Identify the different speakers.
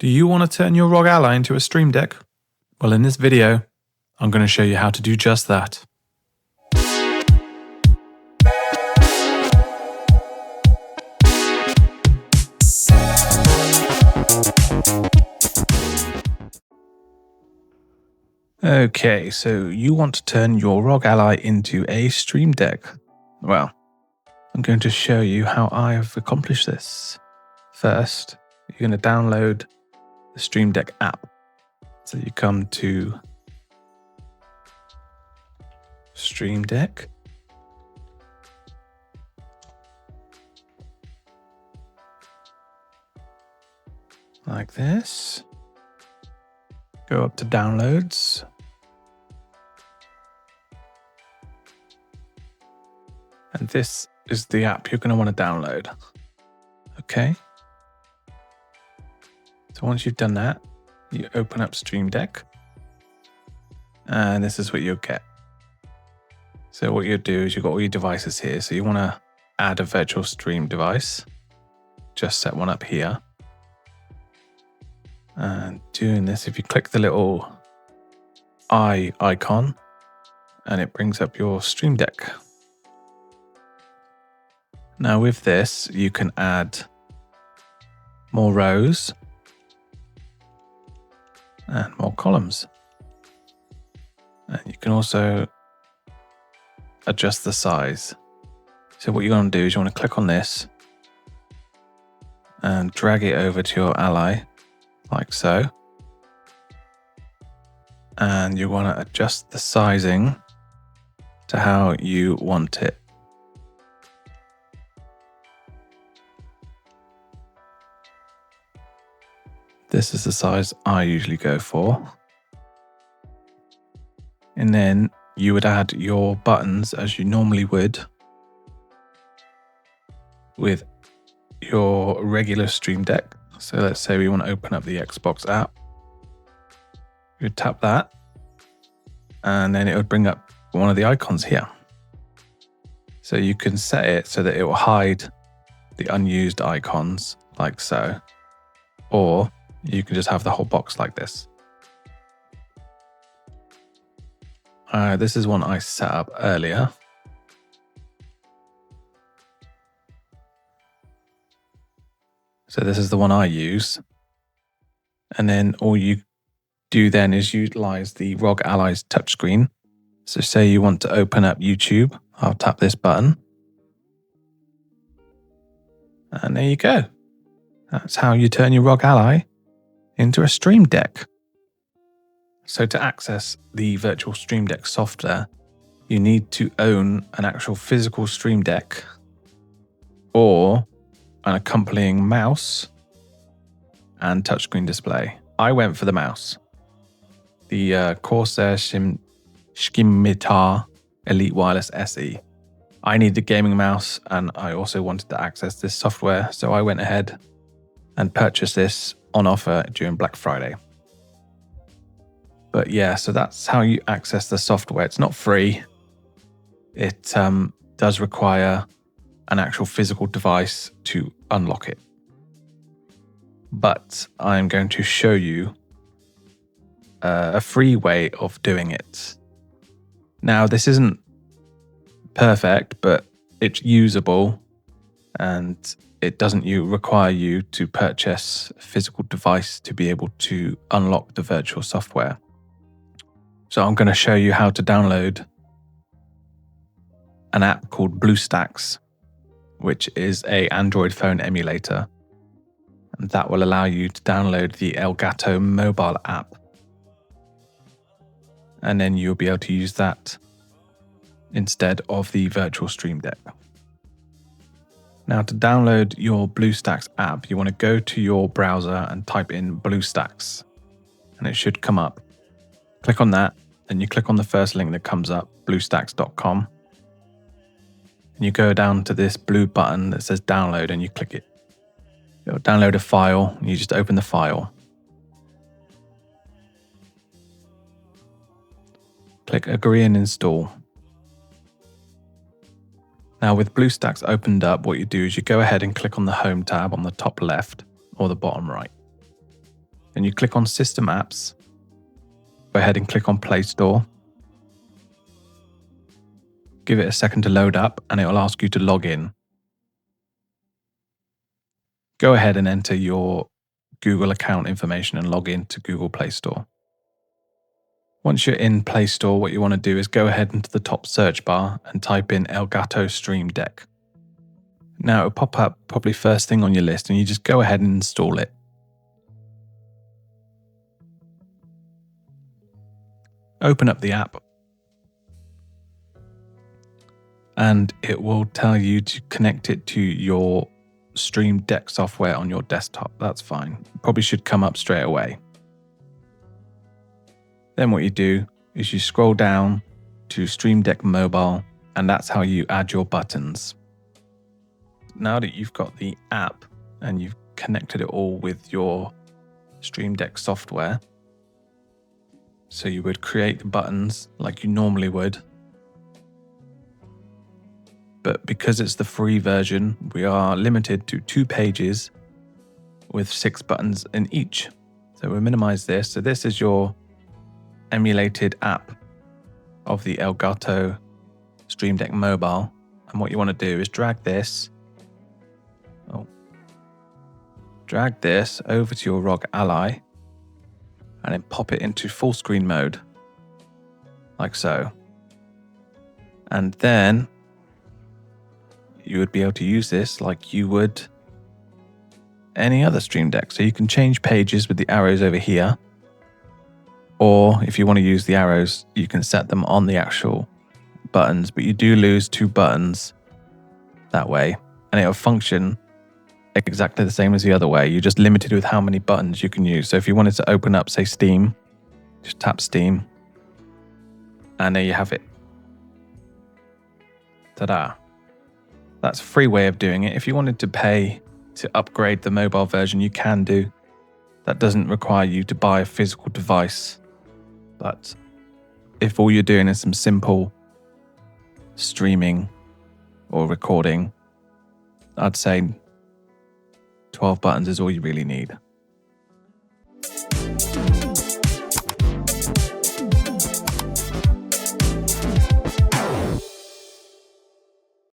Speaker 1: Do you want to turn your ROG Ally into a Stream Deck? Well, in this video, I'm going to show you how to do just that. Okay, so you want to turn your ROG Ally into a Stream Deck. Well, I'm going to show you how I've accomplished this. First, you're going to download the Stream Deck app. So you come to Stream Deck. Like this. Go up to downloads. And this is the app you're going to want to download. Okay. So once you've done that, you open up Stream Deck. And this is what you'll get. So what you'll do is you've got all your devices here. So you want to add a virtual stream device. Just set one up here. And doing this, if you click the little eye icon, and it brings up your Stream Deck. Now with this, you can add more rows and more columns. And you can also adjust the size. So what you're going to do is you want to click on this and drag it over to your Ally, like so. And you want to adjust the sizing to how you want it. This is the size I usually go for. And then you would add your buttons as you normally would with your regular Stream Deck. So let's say we want to open up the Xbox app. You would tap that, and then it would bring up one of the icons here. So you can set it so that it will hide the unused icons like so, or you can just have the whole box like this. This is one I set up earlier. So this is the one I use. And then all you do then is utilize the ROG Ally's touchscreen. So say you want to open up YouTube, I'll tap this button. And there you go. That's how you turn your ROG Ally into a Stream Deck. So to access the virtual Stream Deck software, you need to own an actual physical Stream Deck or an accompanying mouse and touchscreen display. I went for the mouse. The Corsair Scimitar Elite Wireless SE. I need a gaming mouse, and I also wanted to access this software, so I went ahead and purchased this on offer during Black Friday. But yeah, so that's how you access the software. It's not free. It does require an actual physical device to unlock it. But I'm going to show you a free way of doing it. Now, this isn't perfect, but it's usable, and it doesn't require you to purchase a physical device to be able to unlock the virtual software. So I'm going to show you how to download an app called BlueStacks, which is an Android phone emulator. And that will allow you to download the Elgato mobile app. And then you'll be able to use that instead of the virtual Stream Deck. Now, to download your BlueStacks app, you want to go to your browser and type in BlueStacks, and it should come up. Click on that, and you click on the first link that comes up, bluestacks.com. And you go down to this blue button that says download, and you click it. It'll download a file, and you just open the file. Click agree and install. Now with BlueStacks opened up, what you do is you go ahead and click on the home tab on the top left or the bottom right. Then you click on System Apps. Go ahead and click on Play Store. Give it a second to load up and it will ask you to log in. Go ahead and enter your Google account information and log in to Google Play Store. Once you're in Play Store, what you want to do is go ahead into the top search bar and type in Elgato Stream Deck. Now it'll pop up probably first thing on your list and you just go ahead and install it. Open up the app and it will tell you to connect it to your Stream Deck software on your desktop. That's fine. It probably should come up straight away. Then what you do is you scroll down to Stream Deck Mobile, and that's how you add your buttons. Now that you've got the app and you've connected it all with your Stream Deck software, so you would create the buttons like you normally would. But because it's the free version, we are limited to 2 pages with 6 buttons in each. So we'll minimize this. So this is your emulated app of the Elgato Stream Deck Mobile. And what you want to do is drag this over to your ROG Ally and then pop it into full screen mode, like so. And then you would be able to use this like you would any other Stream Deck. So you can change pages with the arrows over here, or if you want to use the arrows, you can set them on the actual buttons, but you do lose 2 buttons that way, and it'll function exactly the same as the other way. You're just limited with how many buttons you can use. So if you wanted to open up, say, Steam, just tap Steam, and there you have it. Ta-da. That's a free way of doing it. If you wanted to pay to upgrade the mobile version, you can do. That doesn't require you to buy a physical device. But if all you're doing is some simple streaming or recording, I'd say 12 buttons is all you really need.